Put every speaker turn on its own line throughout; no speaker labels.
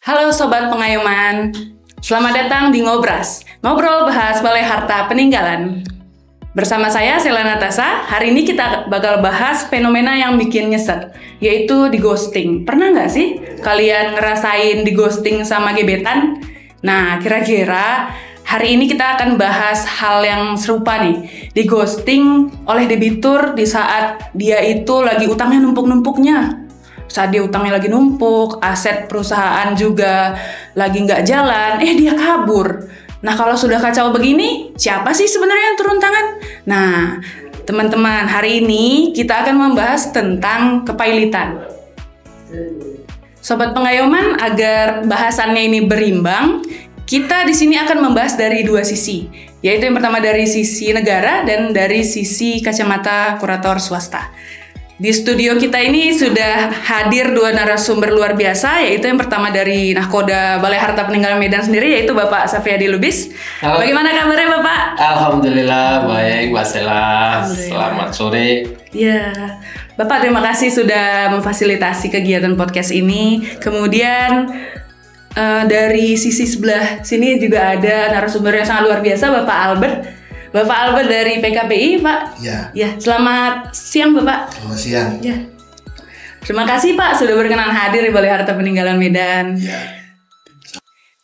Halo Sobat Pengayoman, selamat datang di Ngobras, ngobrol bahas balai harta peninggalan. Bersama saya Sela Natasha, hari ini kita bakal bahas fenomena yang bikin nyesek, yaitu di ghosting. Pernah nggak sih kalian ngerasain di ghosting sama gebetan? Nah, kira-kira hari ini kita akan bahas hal yang serupa nih, di ghosting oleh debitur di saat dia itu lagi utangnya numpuk-numpuknya. Saat dia utangnya lagi numpuk, aset perusahaan juga lagi nggak jalan, dia kabur. Nah, kalau sudah kacau begini, siapa sih sebenarnya yang turun tangan? Nah, teman-teman, hari ini kita akan membahas tentang kepailitan. Sobat Pengayoman, agar bahasannya ini berimbang, kita di sini akan membahas dari dua sisi, yaitu yang pertama dari sisi negara dan dari sisi kacamata kurator swasta. Di studio kita ini sudah hadir dua narasumber luar biasa, yaitu yang pertama dari Nahkoda Balai Harta Peninggalan Medan sendiri, yaitu Bapak Safriadi Lubis.
Halo.
Bagaimana kabarnya Bapak?
Alhamdulillah baik, Mbak Sela. Selamat sore.
Ya, Bapak terima kasih sudah memfasilitasi kegiatan podcast ini. Kemudian dari sisi sebelah sini juga ada narasumber yang sangat luar biasa, Bapak Albert. Bapak Albert dari PKPI, Pak. Ya, selamat siang, Bapak.
Selamat siang.
Ya. Terima kasih, Pak, sudah berkenan hadir di Balai Harta Peninggalan Medan.
Ya.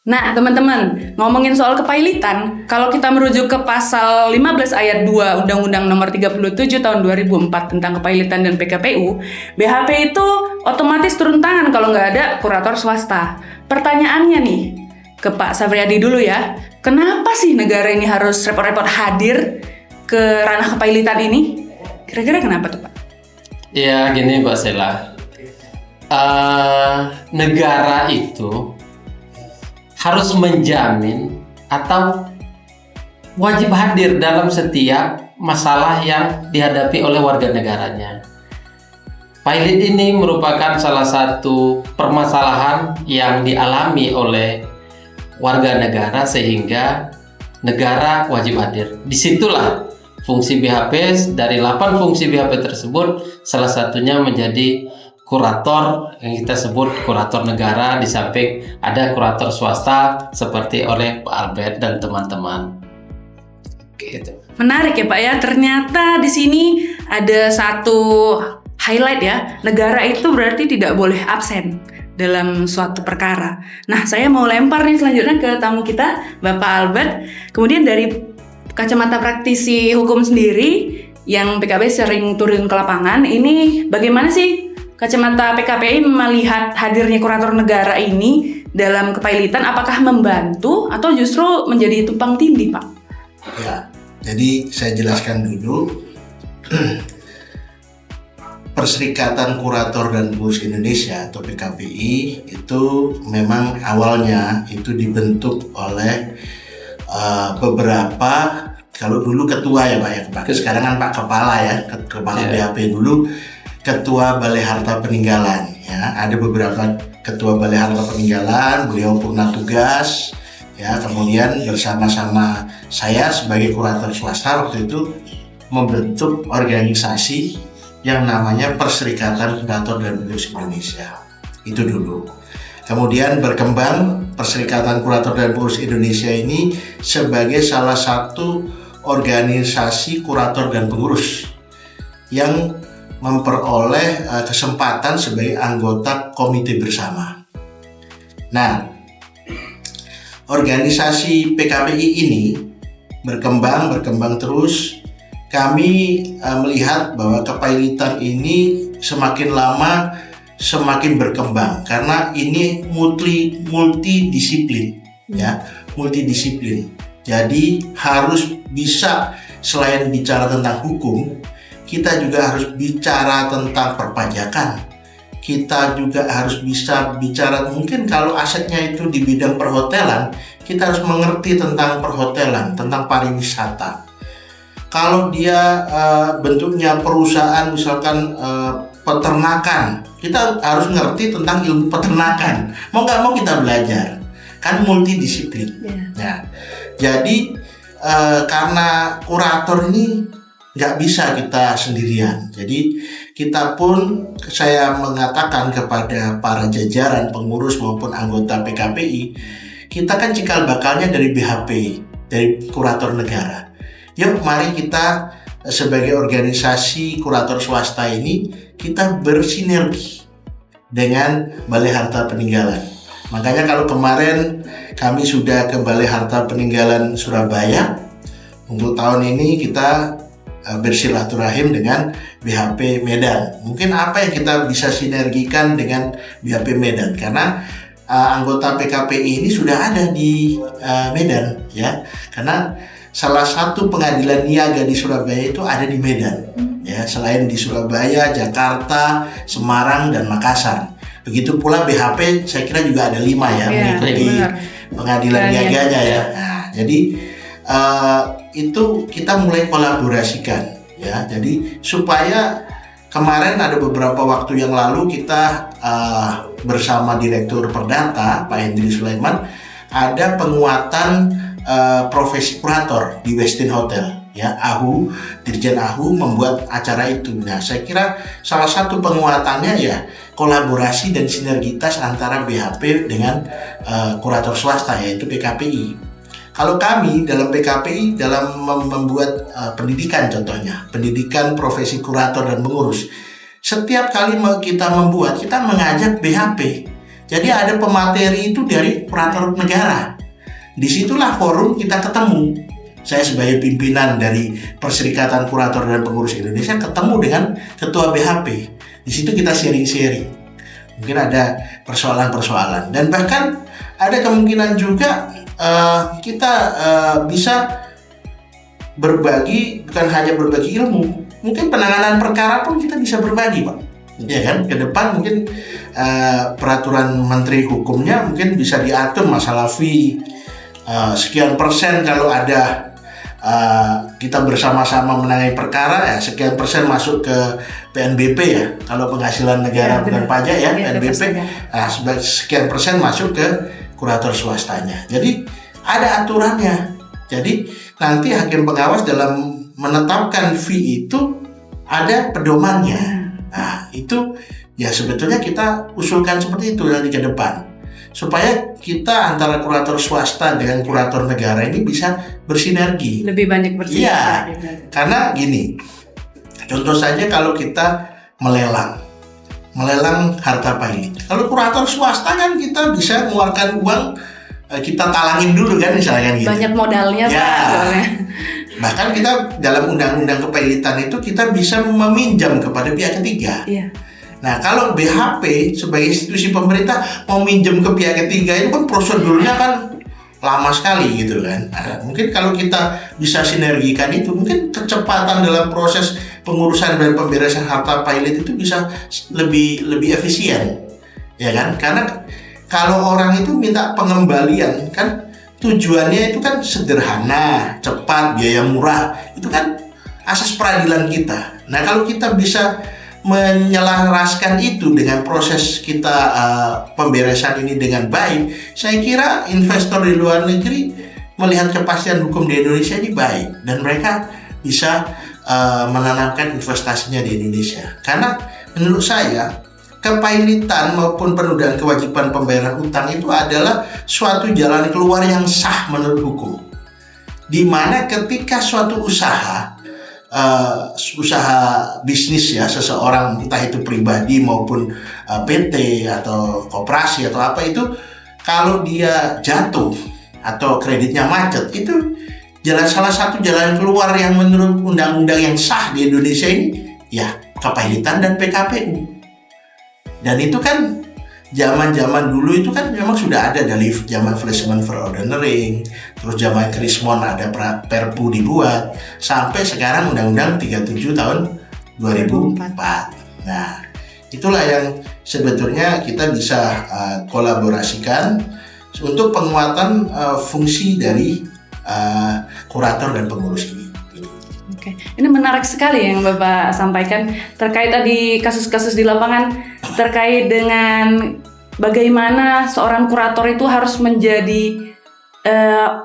Nah, teman-teman, ngomongin soal kepailitan, kalau kita merujuk ke pasal 15 ayat 2 Undang-Undang Nomor 37 tahun 2004 tentang kepailitan dan PKPU, BHP itu otomatis turun tangan kalau nggak ada kurator swasta. Pertanyaannya nih, ke Pak Safriadi dulu ya. Kenapa sih negara ini harus repot-repot hadir ke ranah kepailitan ini? Kira-kira kenapa tuh Pak?
Ya gini Mbak Sela, negara itu harus menjamin atau wajib hadir dalam setiap masalah yang dihadapi oleh warga negaranya. Pailit ini merupakan salah satu permasalahan yang dialami oleh warga negara sehingga negara wajib hadir. Disitulah fungsi BHP, dari 8 fungsi BHP tersebut salah satunya menjadi kurator yang kita sebut kurator negara, di samping ada kurator swasta seperti oleh Pak Albert dan teman-teman. Gitu.
Menarik ya Pak ya, ternyata di sini ada satu highlight ya, negara itu berarti tidak boleh absen dalam suatu perkara. Nah, saya mau lempar nih selanjutnya ke tamu kita, Bapak Albert. Kemudian dari kacamata praktisi hukum sendiri, yang PKB sering turun ke lapangan, ini bagaimana sih kacamata PKPI melihat hadirnya kurator negara ini dalam kepailitan? Apakah membantu atau justru menjadi tumpang tindih, Pak?
Ya, jadi saya jelaskan dulu. Perserikatan Kurator dan Pengurus Indonesia atau PKPI itu memang awalnya itu dibentuk oleh beberapa, kalau dulu ketua ya Pak ya, sekarang kan Pak Kepala ya, Kepala BHP dulu, Ketua Balai Harta Peninggalan ya. Ada beberapa Ketua Balai Harta Peninggalan, beliau purna tugas ya, kemudian bersama-sama saya sebagai kurator swasta waktu itu membentuk organisasi yang namanya Perserikatan Kurator dan Pengurus Indonesia. Itu dulu. Kemudian berkembang Perserikatan Kurator dan Pengurus Indonesia ini sebagai salah satu organisasi kurator dan pengurus yang memperoleh kesempatan sebagai anggota komite bersama. Nah, organisasi PKPI ini berkembang terus. Kami melihat bahwa kepailitan ini semakin lama semakin berkembang karena ini multidisiplin ya, multidisiplin. Jadi harus bisa, selain bicara tentang hukum, kita juga harus bicara tentang perpajakan. Kita juga harus bisa bicara, mungkin kalau asetnya itu di bidang perhotelan, kita harus mengerti tentang perhotelan, tentang pariwisata. Kalau dia bentuknya perusahaan misalkan peternakan, kita harus ngerti tentang ilmu peternakan. Mau nggak mau kita belajar, kan multidisiplin. Nah, jadi karena kurator ini nggak bisa kita sendirian, jadi kita pun, saya mengatakan kepada para jajaran pengurus maupun anggota PKPI, kita kan cikal bakalnya dari BHP, dari kurator negara. Yuk mari kita sebagai organisasi kurator swasta ini, kita bersinergi dengan Balai Harta Peninggalan. Makanya kalau kemarin kami sudah ke Balai Harta Peninggalan Surabaya, untuk tahun ini kita bersilaturahim dengan BHP Medan. Mungkin apa yang kita bisa sinergikan dengan BHP Medan, karena anggota PKPI ini sudah ada di Medan, ya. Karena salah satu pengadilan niaga di Surabaya itu ada di Medan, ya. Selain di Surabaya, Jakarta, Semarang, dan Makassar. Begitu pula BHP, saya kira juga ada 5 ya, mengikuti pengadilan niaganya ya. Nah, jadi itu kita mulai kolaborasikan, ya. Jadi supaya kemarin ada beberapa waktu yang lalu kita bersama Direktur Perdata Pak Hendri Sulaiman ada penguatan profesi kurator di Westin Hotel, ya. Dirjen AHU membuat acara itu. Nah, saya kira salah satu penguatannya ya kolaborasi dan sinergitas antara BHP dengan kurator swasta, yaitu PKPI. Kalau kami dalam PKPI dalam membuat pendidikan, contohnya pendidikan profesi kurator dan pengurus, setiap kali kita membuat, kita mengajak BHP. Jadi ada pemateri itu dari kurator negara. Disitulah forum kita ketemu. Saya sebagai pimpinan dari Perserikatan Kurator dan Pengurus Indonesia ketemu dengan Ketua BHP. Di situ kita sharing-sharing. Mungkin ada persoalan-persoalan, dan bahkan ada kemungkinan juga kita bisa berbagi, bukan hanya berbagi ilmu, mungkin penanganan perkara pun kita bisa berbagi, Pak. Ya kan, ke depan mungkin peraturan Menteri Hukumnya mungkin bisa diatur masalah fee sekian persen kalau ada kita bersama-sama menangani perkara, ya sekian persen masuk ke PNBP, ya kalau penghasilan negara bukan pajak, ya PNBP. Nah, sekian persen masuk ke kurator swastanya. Jadi ada aturannya. Jadi nanti hakim pengawas dalam menetapkan fee itu ada pedomannya. Nah, itu ya sebetulnya kita usulkan seperti itu nanti ke depan, supaya kita antara kurator swasta dengan kurator negara ini bisa bersinergi.
Lebih banyak bersinergi.
Iya, karena gini, contoh saja kalau kita melelang harta pailit. Kalau kurator swasta kan kita bisa mengeluarkan uang, kita talangin dulu kan, misalnya gitu.
Banyak modalnya,
ya,
Pak, soalnya.
Bahkan kita dalam undang-undang kepailitan itu kita bisa meminjam kepada pihak ketiga.
Iya.
Nah, kalau BHP sebagai institusi pemerintah mau minjem ke pihak ketiga itu kan prosedurnya kan lama sekali gitu kan. Nah, mungkin kalau kita bisa sinergikan itu, mungkin kecepatan dalam proses pengurusan dan pemberesan harta pailit itu bisa lebih efisien, ya kan? Karena kalau orang itu minta pengembalian kan tujuannya itu kan sederhana, cepat, biaya murah, itu kan asas peradilan kita. Nah, kalau kita bisa menyelaraskan itu dengan proses kita pemberesan ini dengan baik, saya kira investor di luar negeri melihat kepastian hukum di Indonesia ini baik, dan mereka bisa menanamkan investasinya di Indonesia. Karena menurut saya kepailitan maupun penundaan kewajiban pembayaran utang itu adalah suatu jalan keluar yang sah menurut hukum, di mana ketika suatu usaha bisnis, ya, seseorang, entah itu pribadi maupun PT atau koperasi atau apa itu, kalau dia jatuh atau kreditnya macet, itu salah satu jalan keluar yang menurut undang-undang yang sah di Indonesia ini ya kepailitan dan PKPU. Dan itu kan zaman-zaman dulu itu kan memang sudah ada dari zaman Flesman Verordening, terus zaman Krismon ada Perpu dibuat, sampai sekarang Undang-Undang 37 tahun 2004. Nah, itulah yang sebetulnya kita bisa kolaborasikan untuk penguatan fungsi dari kurator dan pengurus ini.
Oke, ini menarik sekali yang Bapak sampaikan terkait tadi kasus-kasus di lapangan terkait dengan bagaimana seorang kurator itu harus menjadi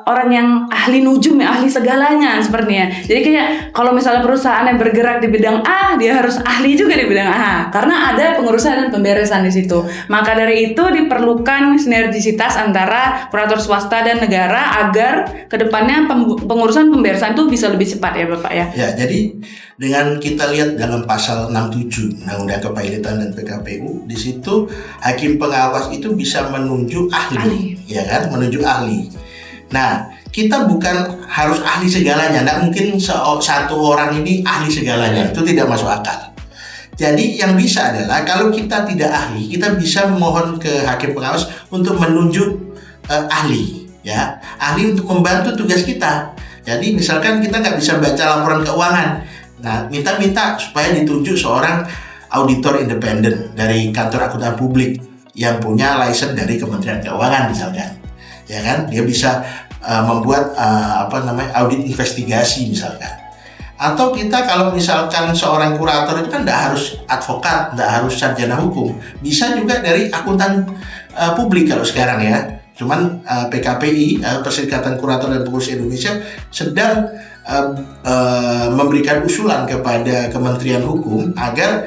orang yang ahli nujum ya, ahli segalanya sepertinya. Jadi kayak kalau misalnya perusahaan yang bergerak di bidang A, dia harus ahli juga di bidang A karena ada pengurusan dan pemberesan di situ. Maka dari itu diperlukan sinergisitas antara kurator swasta dan negara agar kedepannya pengurusan pemberesan itu bisa lebih cepat ya Bapak ya.
Ya, jadi dengan kita lihat dalam pasal 67 Undang-Undang Kepailitan dan PKPU, di situ hakim pengawas itu bisa menunjuk ahli. Ya kan, menunjuk ahli. Nah, kita bukan harus ahli segalanya. Nggak mungkin satu orang ini ahli segalanya. Itu tidak masuk akal. Jadi yang bisa adalah kalau kita tidak ahli, kita bisa memohon ke hakim pengawas untuk menunjuk ahli, ya, ahli untuk membantu tugas kita. Jadi misalkan kita nggak bisa baca laporan keuangan, nah minta supaya ditunjuk seorang auditor independen dari kantor akuntan publik yang punya license dari Kementerian Keuangan misalkan, ya kan, dia bisa membuat audit investigasi misalkan. Atau kita kalau misalkan seorang kurator itu kan tidak harus advokat, tidak harus sarjana hukum, bisa juga dari akuntan publik kalau sekarang ya. Cuman PKPI, Perserikatan Kurator dan Pengurus Indonesia, sedang memberikan usulan kepada Kementerian Hukum agar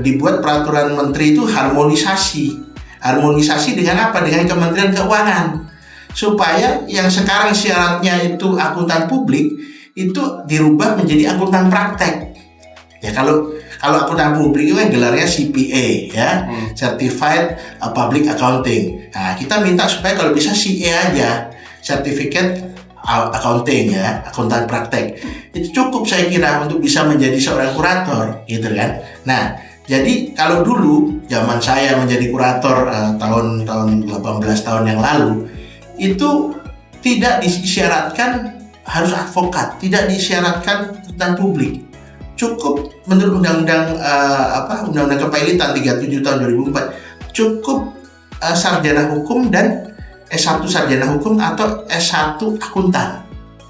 dibuat peraturan menteri itu harmonisasi dengan apa? Dengan Kementerian Keuangan, supaya yang sekarang syaratnya itu akuntan publik itu dirubah menjadi akuntan praktek. Ya kalau akuntan publik itu kan gelarnya CPA ya, Certified Public Accounting. Nah, kita minta supaya kalau bisa CA aja, Certificate Accounting ya, akuntan praktek. Itu cukup saya kira untuk bisa menjadi seorang kurator, gitu kan. Nah, jadi kalau dulu zaman saya menjadi kurator tahun 18 tahun yang lalu, itu tidak disyaratkan harus advokat, tidak disyaratkan akuntan publik. Cukup menurut Undang-Undang Kepailitan 37 tahun 2004, cukup sarjana hukum dan S1 sarjana hukum atau S1 akuntan.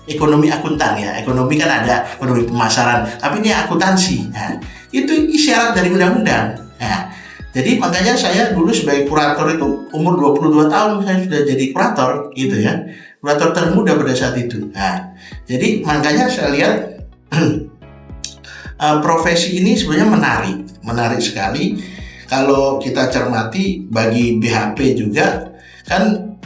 Ekonomi akuntan ya. Ekonomi kan ada ekonomi pemasaran, tapi ini akuntansi. Nah, itu syarat dari undang-undang. Nah, jadi makanya saya dulu sebagai kurator itu umur 22 tahun saya sudah jadi kurator gitu ya. Kurator termuda pada saat itu. Nah, jadi makanya saya lihat profesi ini sebenarnya menarik sekali. Kalau kita cermati bagi BHP juga kan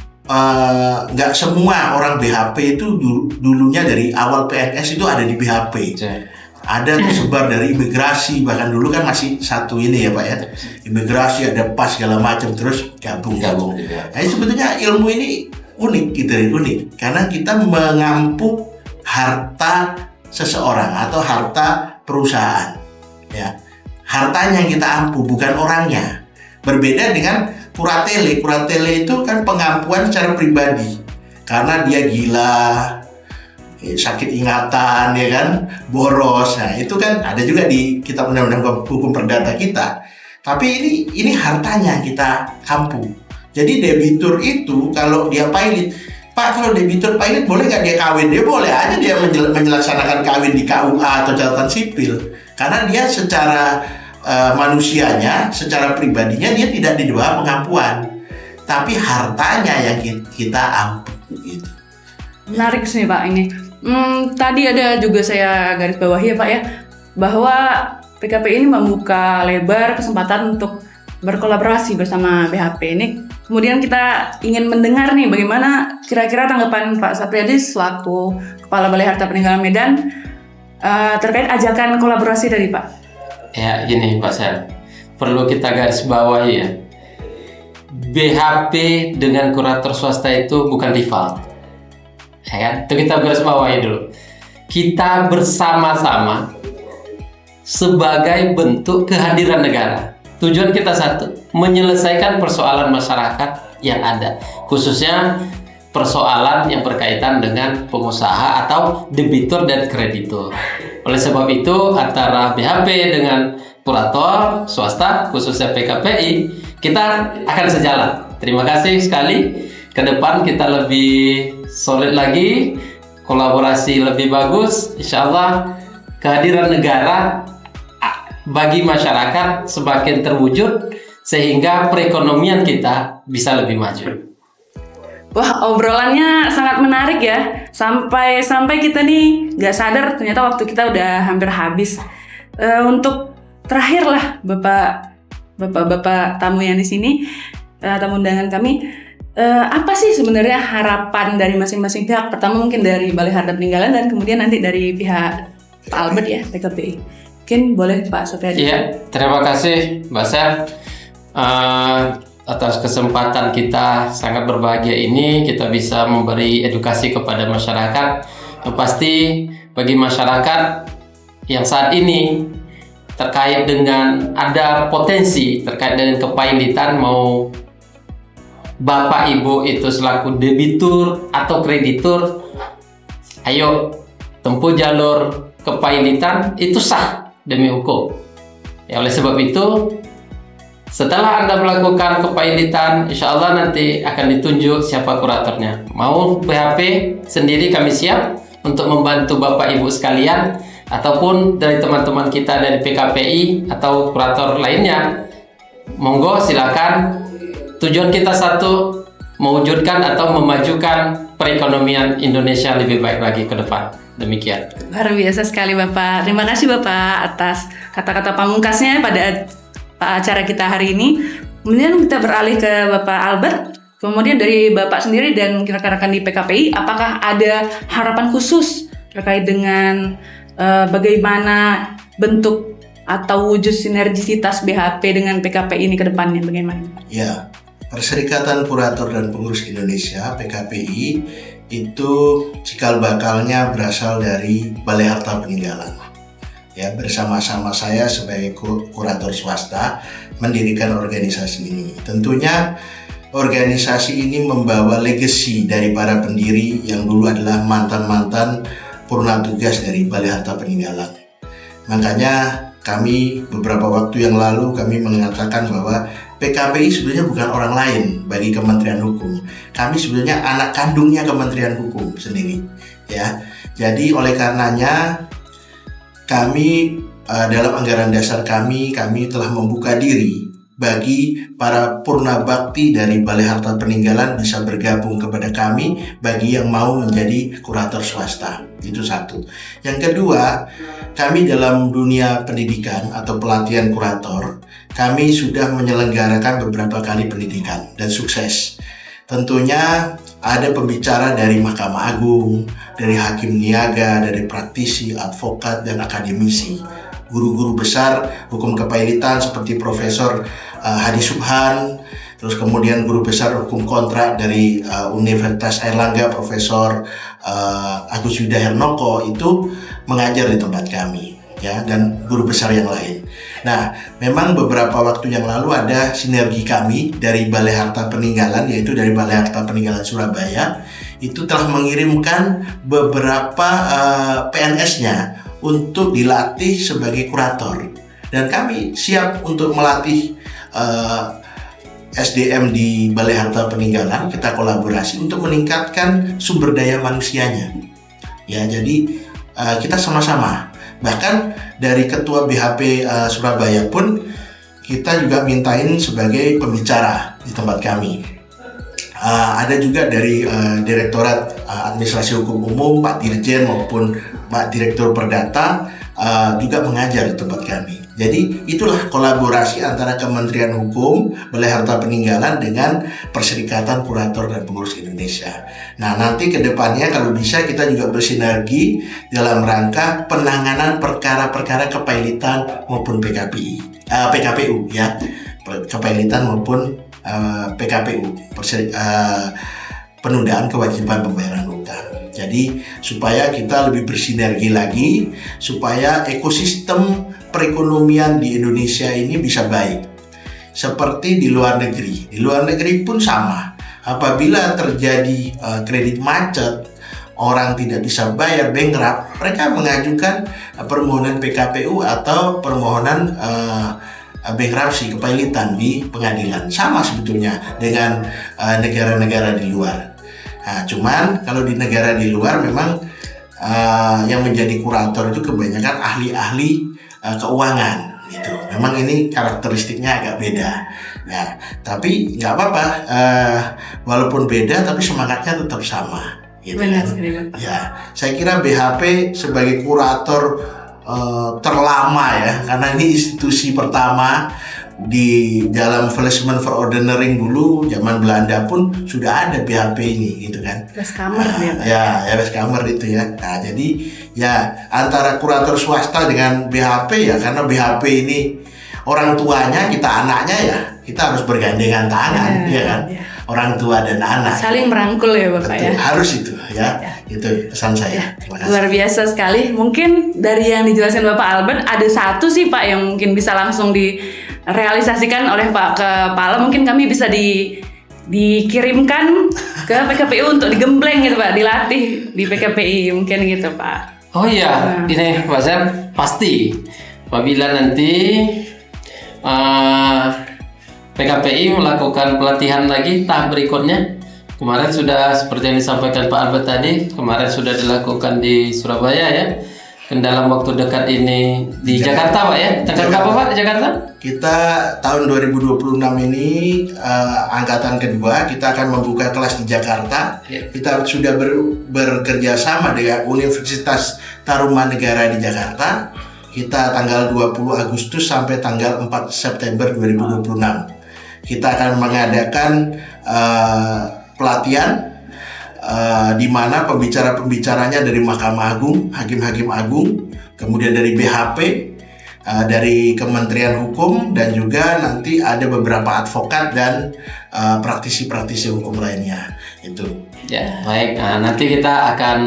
nggak semua orang BHP itu dulunya dari awal PNS itu ada di BHP. Ada tersebar dari imigrasi, bahkan dulu kan masih satu ini ya Pak ya, imigrasi ada pas segala macam terus gabung. Nah sebetulnya ilmu ini unik gitu, unik karena kita mengampu harta seseorang atau harta perusahaan ya, hartanya yang kita ampu bukan orangnya. Berbeda dengan kuratele itu kan pengampuan secara pribadi karena dia gila, sakit ingatan ya kan, boros. Nah itu kan ada juga di kitab undang-undang hukum perdata kita. Tapi ini hartanya kita ampu. Jadi debitur itu kalau dia pailit, Pak, kalau debitur pailit boleh nggak dia kawin? Dia boleh aja dia menyelaksanakan kawin di KUA atau catatan sipil, karena dia secara manusianya, secara pribadinya dia tidak di bawah pengampuan, tapi hartanya yang kita ampu gitu.
Menarik sih Pak ini. Tadi ada juga saya garis bawahi ya Pak ya, bahwa PKPI ini membuka lebar kesempatan untuk berkolaborasi bersama BHP ini. Kemudian kita ingin mendengar nih bagaimana kira-kira tanggapan Pak Sapriyadi selaku Kepala Balai Harta Peninggalan Medan terkait ajakan kolaborasi dari Pak.
Ya gini Pak Sel, perlu kita garis bawahi ya, BHP dengan kurator swasta itu bukan rival. Ya kan? Itu kita garis bawahi dulu. Kita bersama-sama sebagai bentuk kehadiran negara. Tujuan kita satu, menyelesaikan persoalan masyarakat yang ada, khususnya persoalan yang berkaitan dengan pengusaha atau debitur dan kreditur. Oleh sebab itu antara BHP dengan kurator swasta, khususnya PKPI, kita akan sejalan. Terima kasih sekali. Ke depan kita lebih solid lagi, kolaborasi lebih bagus. Insya Allah kehadiran negara bagi masyarakat semakin terwujud sehingga perekonomian kita bisa lebih maju.
Wah, obrolannya sangat menarik ya. Sampai kita nih nggak sadar ternyata waktu kita udah hampir habis. Untuk terakhir lah, bapak tamu yang di sini, tamu undangan kami, apa sih sebenarnya harapan dari masing-masing pihak? Pertama mungkin dari Balai Harta Peninggalan dan kemudian nanti dari pihak Pak Albert ya, PKPI. Mungkin boleh Pak Supriyadi.
Iya, terima kasih Mbak Sel. Atas kesempatan kita sangat berbahagia ini, kita bisa memberi edukasi kepada masyarakat. Yang pasti bagi masyarakat yang saat ini terkait dengan ada potensi terkait dengan kepailitan, mau Bapak Ibu itu selaku debitur atau kreditur, ayo tempuh jalur kepailitan, itu sah demi hukum. Ya, oleh sebab itu, setelah Anda melakukan kepailitan, insya Allah nanti akan ditunjuk siapa kuratornya. Mau PHP sendiri kami siap untuk membantu Bapak Ibu sekalian, ataupun dari teman-teman kita dari PKPI atau kurator lainnya. Monggo silakan. Tujuan kita satu, mewujudkan atau memajukan perekonomian Indonesia lebih baik lagi ke depan. Demikian.
Luar biasa sekali Bapak. Terima kasih Bapak atas kata-kata pamungkasnya pada acara kita hari ini. Kemudian kita beralih ke Bapak Albert. Kemudian dari Bapak sendiri dan rekan-rekan di PKPI, apakah ada harapan khusus terkait dengan bagaimana bentuk atau wujud sinergisitas BHP dengan PKPI ini ke depannya bagaimana?
Ya, Perserikatan Kurator dan Pengurus Indonesia (PKPI) itu cikal bakalnya berasal dari Balai Harta Peninggalan. Ya, bersama-sama saya sebagai kurator swasta mendirikan organisasi ini. Tentunya organisasi ini membawa legacy dari para pendiri yang dulu adalah mantan-mantan purna tugas dari Balai Harta Peninggalan. Makanya kami beberapa waktu yang lalu kami mengatakan bahwa PKPI sebenarnya bukan orang lain bagi Kementerian Hukum. Kami sebenarnya anak kandungnya Kementerian Hukum sendiri. Ya, jadi oleh karenanya kami dalam anggaran dasar kami telah membuka diri bagi para purna bakti dari Balai Harta Peninggalan bisa bergabung kepada kami bagi yang mau menjadi kurator swasta. Itu satu. Yang kedua, kami dalam dunia pendidikan atau pelatihan kurator, kami sudah menyelenggarakan beberapa kali pendidikan dan sukses. Tentunya ada pembicara dari Mahkamah Agung, dari hakim niaga, dari praktisi, advokat, dan akademisi. Guru-guru besar hukum kepailitan seperti Profesor Hadi Subhan, terus kemudian guru besar hukum kontrak dari Universitas Airlangga, Profesor Agus Yudha Hernoko itu mengajar di tempat kami. Ya, dan guru besar yang lain. Nah, memang beberapa waktu yang lalu ada sinergi kami dari Balai Harta Peninggalan, yaitu dari Balai Harta Peninggalan Surabaya, itu telah mengirimkan beberapa PNS-nya untuk dilatih sebagai kurator. Dan kami siap untuk melatih SDM di Balai Harta Peninggalan. Kita kolaborasi untuk meningkatkan sumber daya manusianya. Ya, jadi kita sama-sama. Bahkan dari Ketua BHP Surabaya pun kita juga mintain sebagai pembicara di tempat kami. Ada juga dari Direktorat Administrasi Hukum Umum, Pak Dirjen maupun Pak Direktur Perdata juga mengajar di tempat kami. Jadi itulah kolaborasi antara Kementerian Hukum, Balai Harta Peninggalan dengan Perserikatan Kurator dan Pengurus Indonesia. Nah, nanti ke depannya kalau bisa kita juga bersinergi dalam rangka penanganan perkara-perkara kepailitan maupun PKPU ya. Kepailitan maupun PKPU, penundaan kewajiban pembayaran utang. Jadi supaya kita lebih bersinergi lagi, supaya ekosistem perekonomian di Indonesia ini bisa baik. Seperti di luar negeri. Di luar negeri pun sama. Apabila terjadi kredit macet, orang tidak bisa bayar, bankrupt, mereka mengajukan permohonan PKPU atau permohonan bankruptcy, kepailitan di pengadilan. Sama sebetulnya dengan negara-negara di luar. Nah, cuman kalau di negara di luar memang yang menjadi kurator itu kebanyakan ahli-ahli keuangan gitu. Memang ini karakteristiknya agak beda. Ya, tapi nggak apa-apa. Walaupun beda, tapi semangatnya tetap sama. Gitu
Benar
kan.
sekali, Bapak.
Ya, saya kira BHP sebagai kurator terlama ya, karena ini institusi pertama di dalam Fellowship for Ordinering dulu zaman Belanda pun sudah ada BHP ini gitu kan.
Weskamer dia, Pak.
Ya Weskamer itu ya. Nah, jadi ya antara kurator swasta dengan BHP ya, karena BHP ini orang tuanya, kita anaknya ya, kita harus bergandengan tangan, ya kan?
Ya.
Orang tua dan anak.
Saling merangkul ya Bapak
Betul,
ya.
harus itu ya. Itu pesan saya. Terima kasih.
Luar biasa sekali. Mungkin dari yang dijelaskan Bapak Albert ada satu sih Pak yang mungkin bisa langsung direalisasikan oleh Pak Kepala. Mungkin kami bisa dikirimkan ke PKPU untuk digembleng gitu Pak, dilatih di PKPI mungkin gitu Pak.
Oh iya, ini Pak Sam, pasti apabila nanti PKPI melakukan pelatihan lagi tahap berikutnya. Kemarin sudah seperti yang disampaikan Pak Albert tadi, kemarin sudah dilakukan di Surabaya ya. Dan dalam waktu dekat ini di Jakarta Pak ya. Tanggal berapa Pak di Jakarta?
Kita tahun 2026 ini angkatan kedua, kita akan membuka kelas di Jakarta. Kita sudah bekerja sama dengan Universitas Tarumanegara di Jakarta. Kita tanggal 20 Agustus sampai tanggal 4 September 2026. Kita akan mengadakan pelatihan di mana pembicaranya dari Mahkamah Agung, Hakim-Hakim Agung, kemudian dari BHP, dari Kementerian Hukum, dan juga nanti ada beberapa advokat dan praktisi-praktisi hukum lainnya. Itu.
Ya, baik. Nah, nanti kita akan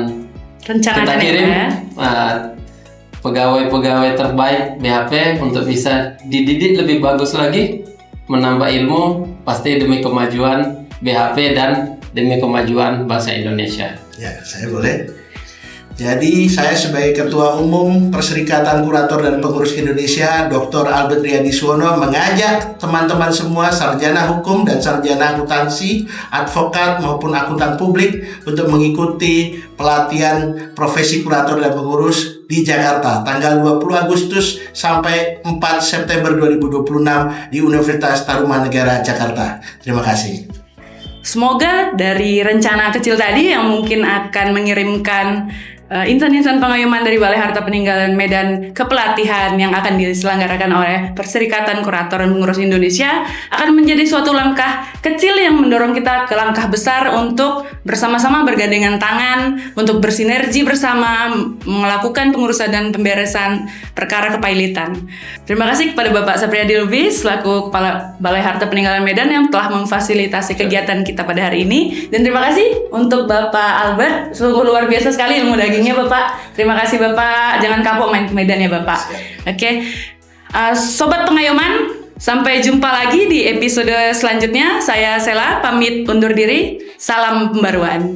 Rencanakan
kirim
ya.
pegawai-pegawai terbaik BHP untuk bisa dididik lebih bagus lagi, menambah ilmu, pasti demi kemajuan BHP dan demi kemajuan bangsa Indonesia.
Ya, saya boleh. Jadi saya sebagai Ketua Umum Perserikatan Kurator dan Pengurus Indonesia, Dr. Albert Riyadi Suwono, mengajak teman-teman semua sarjana hukum dan sarjana akuntansi, advokat maupun akuntan publik untuk mengikuti pelatihan profesi kurator dan pengurus di Jakarta tanggal 20 Agustus sampai 4 September 2026 di Universitas Tarumanegara Jakarta. Terima kasih.
Semoga dari rencana kecil tadi yang mungkin akan mengirimkan insan-insan pengayuman dari Balai Harta Peninggalan Medan ke pelatihan yang akan diselenggarakan oleh Perserikatan Kurator dan Pengurus Indonesia akan menjadi suatu langkah kecil yang mendorong kita ke langkah besar untuk bersama-sama bergandengan tangan, untuk bersinergi bersama melakukan pengurusan dan pemberesan perkara kepailitan. Terima kasih kepada Bapak Sapriyadi Lubis selaku Kepala Balai Harta Peninggalan Medan yang telah memfasilitasi kegiatan kita pada hari ini, dan terima kasih untuk Bapak Albert, sungguh luar biasa sekali ilmu dagingnya Bapak. Terima kasih Bapak, jangan kapok main ke Medan ya Bapak. Oke. Sobat Pengayuman, sampai jumpa lagi di episode selanjutnya. Saya Sela pamit undur diri. Salam pembaruan.